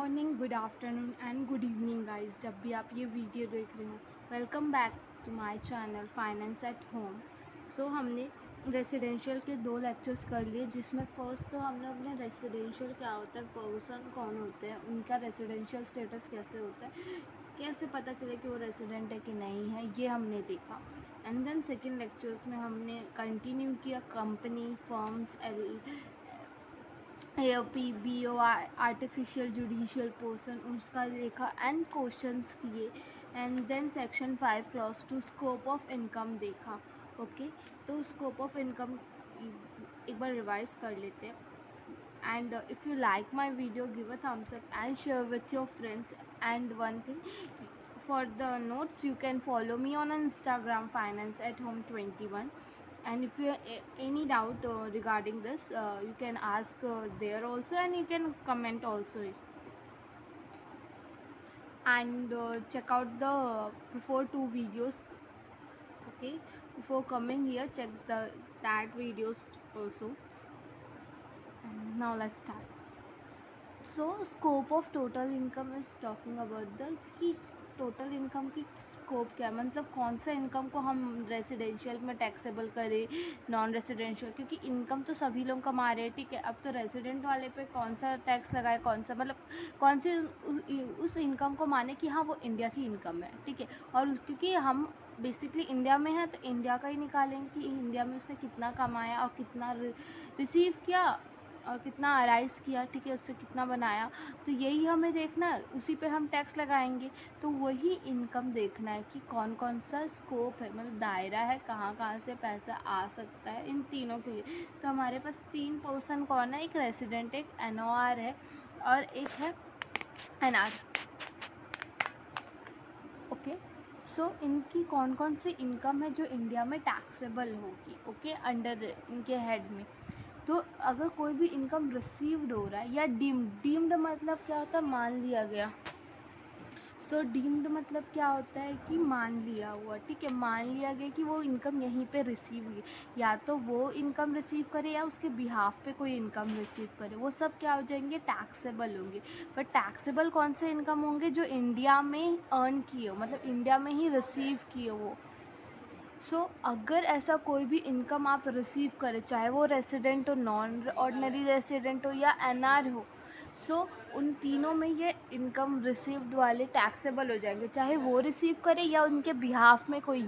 Morning, good afternoon and good evening guys, जब भी आप ये वीडियो देख रहे हो। Welcome back to my channel finance at home. So हमने रेसिडेंशियल के 2 लेक्चर्स कर लिए, जिसमें फर्स्ट तो हमने अपने रेसिडेंशियल क्या होता है, पर्सन कौन होते हैं, उनका रेसिडेंशियल स्टेटस कैसे होता है, कैसे पता चले कि वो रेसिडेंट है कि नहीं है, ये हमने देखा। एंड देन सेकेंड लेक्चर्स में हमने कंटिन्यू किया company, firms, AOP, BOI, artificial judicial person, उसका देखा एंड क्वेश्चंस किए। And then section 5 clause 2 scope of income देखा। ओके, तो स्कोप ऑफ इनकम एक बार रिवाइज कर लेते हैं। And if you like my video, give a thumbs up and share with your friends. And one thing, for the notes you can follow me on Instagram finance at home 21. And if you have any doubt regarding this, you can ask there also, and you can comment also. And check out the before 2 videos. Okay, before coming here, check that videos also. And now let's start. So scope of total income is talking about the कि total income की scope क्या है, मतलब कौन सा income को हम residential में टैक्सेबल करें, नॉन रेसिडेंशियल, क्योंकि इनकम तो सभी लोग कमा रहे हैं। ठीक है, अब तो रेसिडेंट वाले पे कौन सा टैक्स लगाए, कौन सा मतलब कौन सी उस इनकम को माने कि हाँ वो इंडिया की इनकम है। ठीक है, और क्योंकि हम बेसिकली इंडिया में है तो इंडिया का ही निकालेंगे कि इंडिया में उसने कितना कमाया और कितना रिसीव किया और कितना अराइज किया। ठीक है, उससे कितना बनाया, तो यही हमें देखना है, उसी पे हम टैक्स लगाएंगे। तो वही इनकम देखना है कि कौन कौन सा स्कोप है, मतलब दायरा है, कहाँ कहाँ से पैसा आ सकता है इन तीनों के लिए। तो हमारे पास 3 पर्सन कौन है, एक रेसिडेंट, एक NOR है और एक है NR। ओके, सो इनकी कौन कौन सी इनकम है जो इंडिया में टैक्सेबल होगी। ओके, अंडर इनके हेड में। तो अगर कोई भी इनकम रिसीव्ड हो रहा है या डीम्ड मतलब क्या होता है, मान लिया गया। सो डीम्ड मतलब क्या होता है कि मान लिया हुआ। ठीक है, मान लिया गया कि वो इनकम यहीं पे रिसीव हुई, या तो वो इनकम रिसीव करे या उसके बिहाफ पे कोई इनकम रिसीव करे, वो सब क्या हो जाएंगे, टैक्सेबल होंगे। पर टैक्सेबल कौन से इनकम होंगे, जो इंडिया में अर्न किए हो, मतलब इंडिया में ही रिसीव किए हो। सो अगर ऐसा कोई भी इनकम आप रिसीव करें, चाहे वो रेसिडेंट हो, नॉन ऑर्डिनरी रेसिडेंट हो या NR हो, सो उन तीनों में ये इनकम रिसीव्ड वाले टैक्सेबल हो जाएंगे, चाहे वो रिसीव करे या उनके बिहाफ में कोई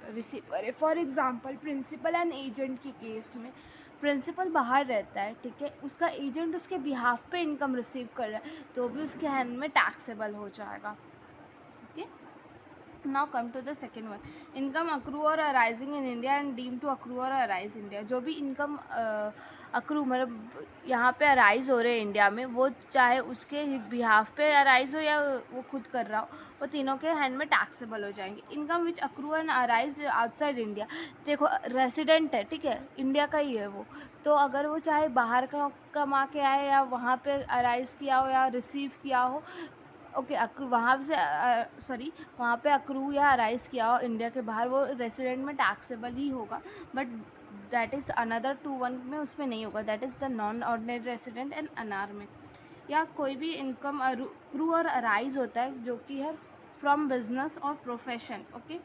रिसीव करे। For example, principal and agent के केस में, प्रिंसिपल बाहर रहता है, ठीक है, उसका एजेंट उसके बिहाफ पे इनकम रिसीव कर रहा है, तो भी उसके हैंड में टैक्सेबल हो जाएगा। Okay, now come to the second one, income accrue और arising in India and deem to accrue और अराइज इंडिया। जो भी इनकम अक्रू मतलब यहाँ पे अराइज हो रहे हैं इंडिया में, वो चाहे उसके बिहाफ पे अराइज हो या वो खुद कर रहा हो, वो तीनों के हैंड में टैक्सेबल हो जाएंगे। Income which accrue and arise outside India, देखो रेसिडेंट है, ठीक है, इंडिया का ही है वो, तो अगर वो चाहे बाहर का कमा के आए या वहाँ पे अराइज किया हो या रिसीव किया हो, ओके, वहाँ से सॉरी, वहाँ पे अक्रू या अराइज किया हो इंडिया के बाहर, वो रेसिडेंट में टैक्सेबल ही होगा। बट दैट इज़ अनदर 2-1 में उसमें नहीं होगा, that is the non ordinary resident and NR में। या कोई भी इनकम अक्रू और अराइज होता है जो कि है फ्रॉम बिजनेस और प्रोफेशन। ओके,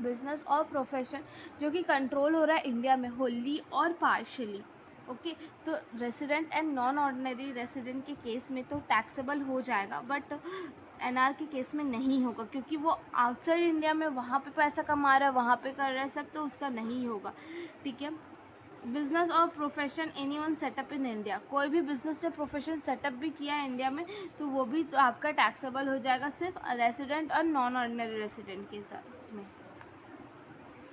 बिजनेस और प्रोफेशन जो कि कंट्रोल हो रहा है इंडिया में होली और पार्शली। ओके, तो resident and non ordinary resident के केस में तो टैक्सेबल हो जाएगा, बट NR के केस में नहीं होगा, क्योंकि वो आउटसाइड इंडिया में वहाँ पे पैसा कमा रहा है, वहाँ पे कर रहा है सब, तो उसका नहीं होगा। ठीक है, बिजनेस और प्रोफेशन एनी वन सेटअप इन इंडिया, कोई भी बिजनेस या प्रोफेशन सेटअप भी किया है इंडिया में, तो वो भी तो आपका टैक्सेबल हो जाएगा, सिर्फ रेसिडेंट और नॉन ऑर्डिनरी रेसिडेंट के साथ में।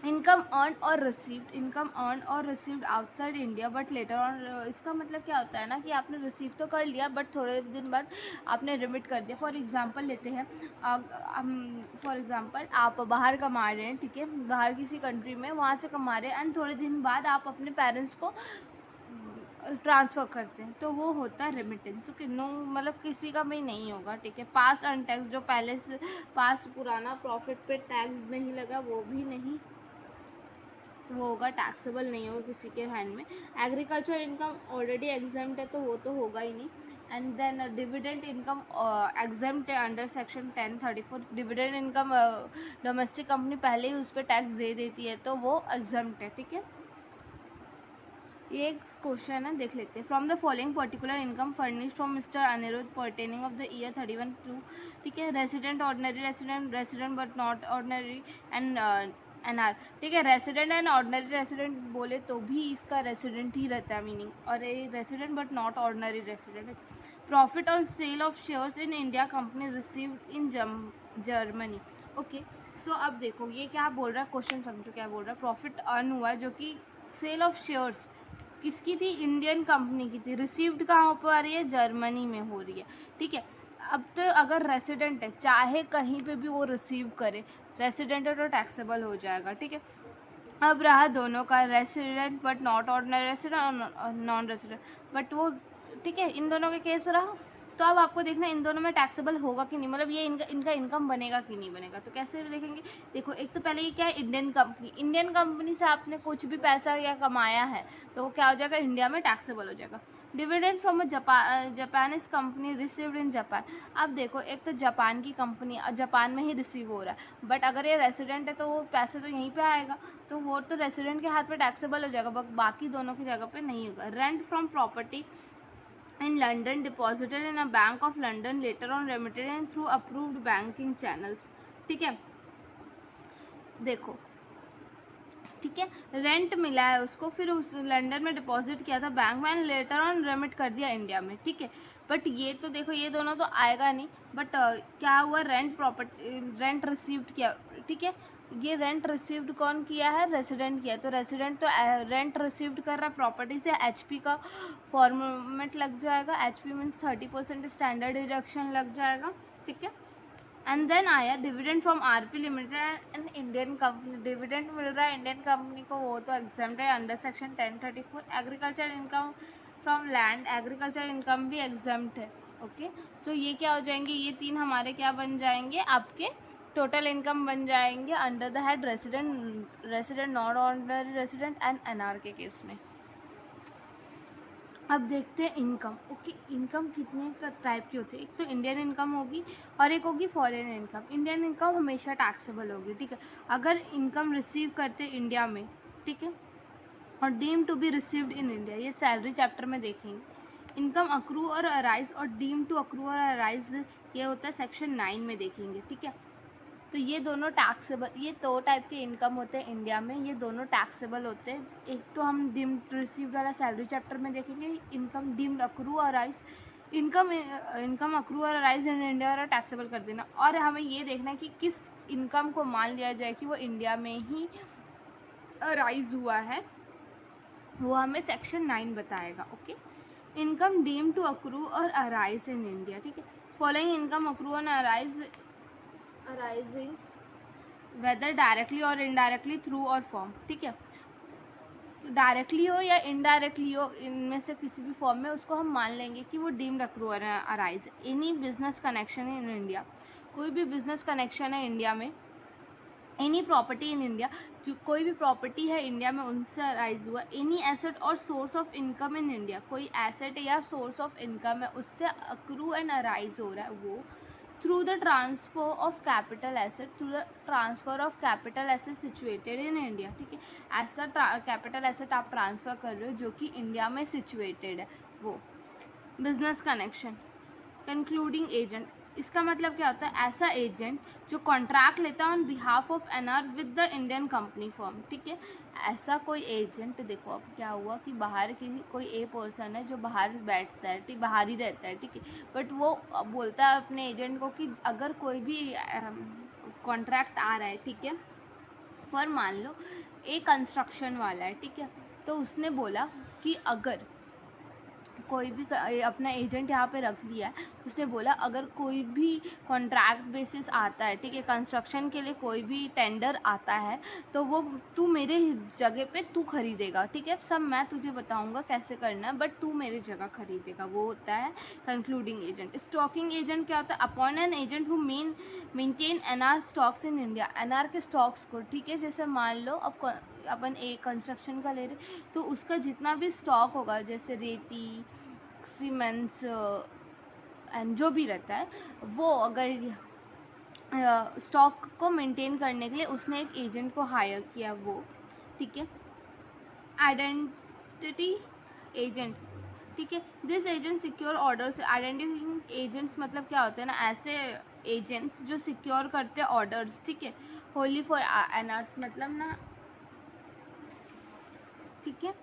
इनकम अर्न और रिसीव्ड, इनकम अर्न और received outside India but later on, इसका मतलब क्या होता है ना कि आपने रिसीव तो कर लिया बट थोड़े दिन बाद आपने रिमिट कर दिया। फॉर एग्जांपल लेते हैं, फॉर एग्जांपल आप बाहर कमा रहे हैं, ठीक है, बाहर किसी कंट्री में, वहाँ से कमा रहे हैं, एंड थोड़े दिन बाद आप अपने पेरेंट्स को ट्रांसफ़र करते हैं, तो वो होता है रेमिटेंस। ओके, नो मतलब किसी का भी नहीं होगा। ठीक है, पास्ट अनटैक्स, जो पहले से पास्ट पुराना प्रॉफिट पे टैक्स नहीं लगा, वो भी नहीं, वो होगा, टैक्सेबल नहीं होगा किसी के हैंड में। एग्रीकल्चर इनकम ऑलरेडी एग्जम्प्ट है, तो वो तो होगा ही नहीं। And then dividend income exempt है under section 1034। Dividend income domestic company पहले ही उस पर टैक्स दे देती है तो वो एग्जेम्प्ट है, ठीक है। ये एक क्वेश्चन है, देख लेते हैं। From the following particular income furnished from mister Aniruddh pertaining of the year 31 two, ठीक है, resident, ordinary resident, resident but not ordinary and NR, ठीक है। रेसिडेंट एंड ऑर्डिनरी रेसिडेंट बोले तो भी इसका रेसिडेंट ही रहता है मीनिंग, और ये resident but not ordinary resident. Profit on sale of shares in India company received in Germany, okay. So अब देखो ये क्या बोल रहा है, क्वेश्चन समझो क्या बोल रहा है। प्रॉफिट अर्न हुआ जो कि सेल ऑफ शेयर्स किसकी थी, इंडियन कंपनी की थी। रिसीव्ड कहाँ पर आ रही है, जर्मनी में हो रही है, ठीक है। अब तो अगर रेसिडेंट है, चाहे कहीं पे भी वो रिसीव करे, रेसिडेंट है तो टैक्सेबल हो जाएगा, ठीक है। अब रहा दोनों का, resident but not ordinary resident और नॉन रेसिडेंट, बट वो, ठीक है, इन दोनों के केस रहा। तो अब आपको देखना इन दोनों में टैक्सेबल होगा कि नहीं, मतलब ये इनका इनकम बनेगा कि नहीं बनेगा। तो कैसे देखेंगे, देखो एक तो पहले ये क्या है, इंडियन कंपनी से आपने कुछ भी पैसा या कमाया है तो वो क्या हो जाएगा, इंडिया में टैक्सेबल हो जाएगा। Dividend from Japanese company received in Japan. अब देखो एक तो जापान की कंपनी जापान में ही रिसीव हो रहा है, बट अगर ये रेसिडेंट है तो वो पैसे तो यहीं पे आएगा, तो वो तो रेसिडेंट के हाथ पे टैक्सेबल हो जाएगा, बाकी दोनों की जगह पे नहीं होगा। Rent from property in London deposited in a Bank of London later on remitted in through approved banking channels, ठीक है। देखो ठीक है, रेंट मिला है उसको, फिर उस लंदन में डिपॉजिट किया था बैंक में, लेटर ऑन रेमिट कर दिया इंडिया में, ठीक है। बट ये तो देखो ये दोनों तो आएगा नहीं, बट क्या हुआ, रेंट रिसीव्ड किया, ठीक है। ये रेंट रिसीव्ड कौन किया है, रेसिडेंट किया, तो रेसिडेंट तो रेंट रिसीव्ड कर रहा है प्रॉपर्टी से, एचपी का फॉर्मेट लग जाएगा, एचपी मीन्स 30% स्टैंडर्ड डिडक्शन लग जाएगा, ठीक है। एंड देन आया dividend from RP limited and Indian company, dividend मिल रहा है इंडियन कंपनी को, वो तो एग्जाम्प्ट है under section 1034। Agriculture income from land, agriculture income भी एग्जाम्प्ट है, ओके। तो ये क्या हो जाएंगे, ये तीन हमारे क्या बन जाएंगे, आपके टोटल इनकम बन जाएंगे under the head resident not ordinary resident and NR के केस में। अब देखते हैं इनकम, ओके। इनकम कितने टाइप की होती है, एक तो इंडियन इनकम होगी और एक होगी फॉरेन इनकम। इंडियन इनकम हमेशा टैक्सेबल होगी, ठीक है। अगर इनकम रिसीव करते इंडिया में, ठीक है, और deem to be received in India, ये सैलरी चैप्टर में देखेंगे। इनकम अक्रू और अराइज और डीम टू अक्रू और अराइज, ये होता है सेक्शन 9 में देखेंगे, ठीक है। तो ये दोनों टैक्सेबल, ये दो टाइप के इनकम होते हैं इंडिया में, ये दोनों टैक्सेबल होते हैं। एक तो हम डीम्ड रिसीव्ड वाला सैलरी चैप्टर में देखेंगे, इनकम डीम्ड अक्रू और राइज, इनकम अक्रू और राइज इन इंडिया वाला टैक्सेबल कर देना। और हमें ये देखना है कि किस इनकम को मान लिया जाए कि वो इंडिया में ही राइज हुआ है, वो हमें सेक्शन 9 बताएगा, okay. Income deem to accrue और अराइज इन इंडिया, ठीक है। फॉलोइंग इनकम अक्रू और अराइजिंग वेदर डायरेक्टली और इनडायरेक्टली थ्रू और फॉर्म, ठीक है। डायरेक्टली हो या इनडायरेक्टली हो, इनमें से किसी भी फॉर्म में उसको हम मान लेंगे कि वो deemed accrue or arise. Any business connection in India, कोई भी बिजनेस कनेक्शन है इंडिया में, एनी प्रॉपर्टी इन इंडिया, जो कोई भी प्रॉपर्टी है इंडिया में उनसे अराइज हुआ। एनी एसेट और source of income in India, कोई एसेट या सोर्स ऑफ इनकम है उससे अक्रू एंड अराइज हो रहा है वो, through the transfer of capital asset situated in India, ठीक है। ऐसा कैपिटल एसेट आप ट्रांसफ़र कर रहे हो जो कि इंडिया में सिचुएटेड है, वो बिजनेस कनेक्शन। कंक्लूडिंग एजेंट, इसका मतलब क्या होता है, ऐसा एजेंट जो कॉन्ट्रैक्ट लेता है on behalf of NR with the Indian company firm, ठीक है। ऐसा कोई एजेंट, देखो अब क्या हुआ कि बाहर की कोई ए पर्सन है जो बाहर बैठता है, ठीक, बाहर ही रहता है, ठीक है, बट वो बोलता है अपने एजेंट को कि अगर कोई भी कॉन्ट्रैक्ट आ रहा है, ठीक है, फॉर मान लो एक कंस्ट्रक्शन वाला है, ठीक है, तो उसने बोला कि अगर कोई भी अपना एजेंट यहाँ पे रख लिया है, उसने बोला अगर कोई भी कॉन्ट्रैक्ट बेसिस आता है, ठीक है, कंस्ट्रक्शन के लिए कोई भी टेंडर आता है तो वो तू मेरे जगह पे तू खरीदेगा, ठीक है, सब मैं तुझे बताऊंगा कैसे करना है बट तू मेरे जगह खरीदेगा, वो होता है कंक्लूडिंग एजेंट। स्टॉकिंग एजेंट क्या होता है, upon an agent who maintain NR stocks in India, NR के स्टॉक्स को, ठीक है, जैसे मान लो अब अपन एक कंस्ट्रक्शन का ले रहे तो उसका जितना भी स्टॉक होगा, जैसे रेती, सीमेंट्स, एंड जो भी रहता है वो अगर स्टॉक को मेंटेन करने के लिए उसने एक एजेंट को हायर किया वो, ठीक है, आइडेंटिटी एजेंट, ठीक है। This agent secure orders, identifying agents मतलब क्या होते हैं ना, ऐसे एजेंट्स जो सिक्योर करते हैं ऑर्डर्स, ठीक है, होली फॉर एनआरस मतलब ना, ठीक है,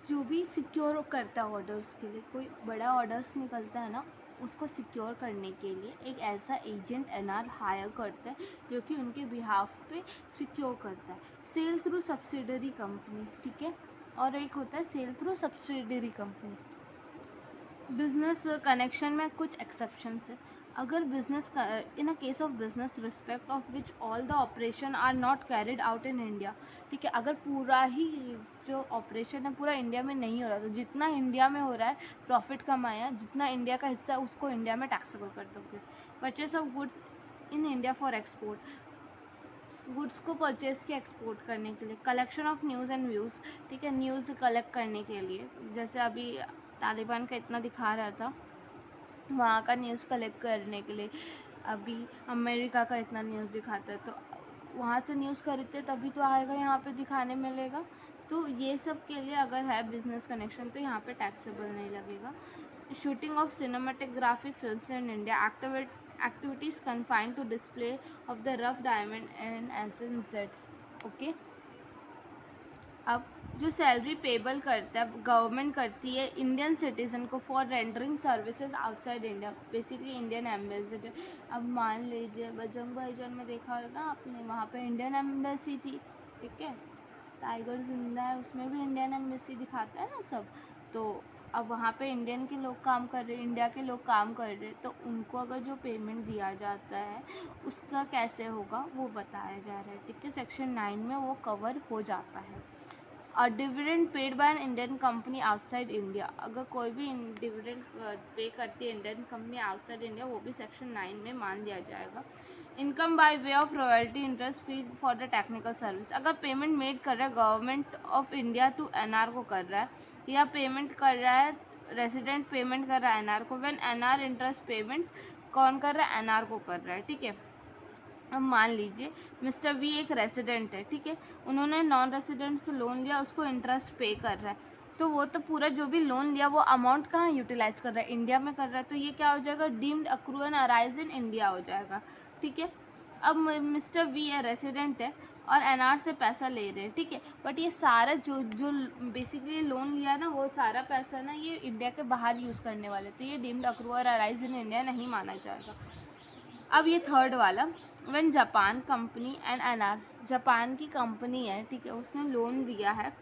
जो भी सिक्योर करता है ऑर्डर्स के लिए, कोई बड़ा ऑर्डर्स निकलता है ना, उसको सिक्योर करने के लिए एक ऐसा एजेंट एनआर हायर करता है जो कि उनके बिहाफ पे सिक्योर करता है। सेल थ्रू सब्सिडरी कंपनी, ठीक है, और एक होता है sale through subsidiary company. Business connection में कुछ एक्सेप्शंस है। अगर business in a case of business respect of which all the operation are not carried out in India, ठीक है, अगर पूरा ही जो ऑपरेशन है पूरा इंडिया में नहीं हो रहा, तो जितना इंडिया में हो रहा है प्रॉफिट कमाया, जितना इंडिया का हिस्सा है उसको इंडिया में टैक्सेबल कर दोगे। Purchase of goods in India for export, goods को परचेज किया एक्सपोर्ट करने के लिए। Collection of news and views, ठीक है, न्यूज़ कलेक्ट करने के लिए, जैसे अभी तालिबान का इतना दिखा रहा था, वहाँ का न्यूज़ कलेक्ट करने के लिए। अभी अमेरिका का इतना न्यूज़ दिखाता है, तो वहाँ से न्यूज़ खरीदते तभी तो आएगा, यहाँ पे दिखाने मिलेगा। तो ये सब के लिए अगर है बिजनेस कनेक्शन तो यहाँ पे टैक्सेबल नहीं लगेगा। Shooting of cinematography films in India, activities confined to display of the rough diamond and SNZs, okay. अब जो सैलरी पेबल करता है गवर्नमेंट करती है इंडियन सिटीज़न को for rendering services outside India, basically Indian ambassador. अब मान लीजिए बजरंग भाईजान में देखा होगा आपने, वहाँ पे इंडियन एम्बेसी थी, ठीक है, टाइगर जिंदा है उसमें भी इंडियन एम्बेसी दिखाता है ना सब। तो अब वहाँ पे इंडियन के लोग काम कर रहे हैं, इंडिया के लोग काम कर रहे हैं, तो उनको अगर जो पेमेंट दिया जाता है उसका कैसे होगा वो बताया जा रहा है, ठीक है, सेक्शन 9 में वो कवर हो जाता है। और dividend paid by an Indian company outside India, अगर कोई भी डिविडेंड पे करती है इंडियन कंपनी आउटसाइड इंडिया, वो भी सेक्शन 9 में मान दिया जाएगा। Income by way of royalty interest fee for the technical service, अगर पेमेंट मेड कर रहा है government of India to NR को कर रहा है, या पेमेंट कर रहा है रेसिडेंट पेमेंट कर रहा है एनआर को, व्हेन एनआर इंटरेस्ट पेमेंट कौन कर रहा है, एनआर को कर रहा है, ठीक है। अब मान लीजिए मिस्टर वी एक रेसिडेंट है, ठीक है, उन्होंने नॉन रेसिडेंट से लोन लिया, उसको इंटरेस्ट पे कर रहा है, तो वो तो पूरा जो भी लोन लिया वो अमाउंट कहाँ यूटिलाइज कर रहा है, इंडिया में कर रहा है, तो ये क्या हो जाएगा, deemed accrue and arise in India हो जाएगा, ठीक है। अब मिस्टर वी है रेसिडेंट है और एनआर से पैसा ले रहे हैं, ठीक है, बट ये सारा जो जो बेसिकली लोन लिया ना वो सारा पैसा ना ये इंडिया के बाहर यूज़ करने वाले, तो ये डीम्ड अक्रू और अराइज इन इंडिया नहीं माना जाएगा। अब ये थर्ड वाला, when Japan company and NR, Japan की कंपनी है, ठीक है, उसने लोन लिया है,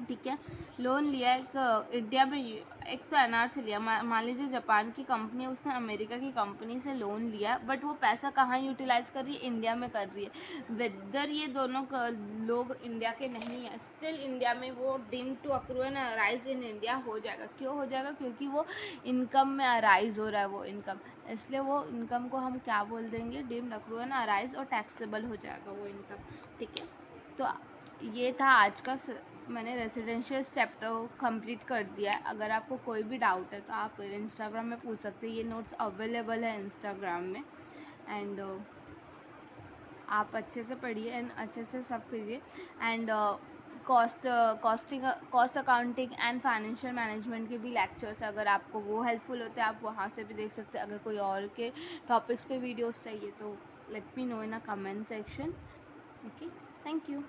ठीक है, लोन लिया एक इंडिया में, एक तो एनआर से लिया, मान लीजिए जापान की कंपनी है, उसने अमेरिका की कंपनी से लोन लिया, बट वो पैसा कहाँ यूटिलाइज कर रही है, इंडिया में कर रही है। वेदर ये दोनों लोग इंडिया के नहीं है, स्टिल इंडिया में वो deem to accrue and arise in India हो जाएगा। क्यों हो जाएगा, क्योंकि वो इनकम में अराइज हो रहा है वो इनकम, इसलिए वो इनकम को हम क्या बोल देंगे, डीम्ड अक्रू एंड अराइज, और टैक्सेबल हो जाएगा वो इनकम, ठीक है। तो ये था आज का मैंने रेसिडेंशियल चैप्टर कंप्लीट कर दिया है। अगर आपको कोई भी डाउट है तो आप इंस्टाग्राम में पूछ सकते हैं, ये नोट्स अवेलेबल है इंस्टाग्राम में, एंड आप अच्छे से पढ़िए एंड अच्छे से सब कीजिए। And cost accounting and financial management के भी लेक्चर्स, अगर आपको वो हेल्पफुल होते हैं आप वहाँ से भी देख सकते हैं। अगर कोई और के टॉपिक्स पे वीडियोस चाहिए तो let me know in a comment section, okay, thank you.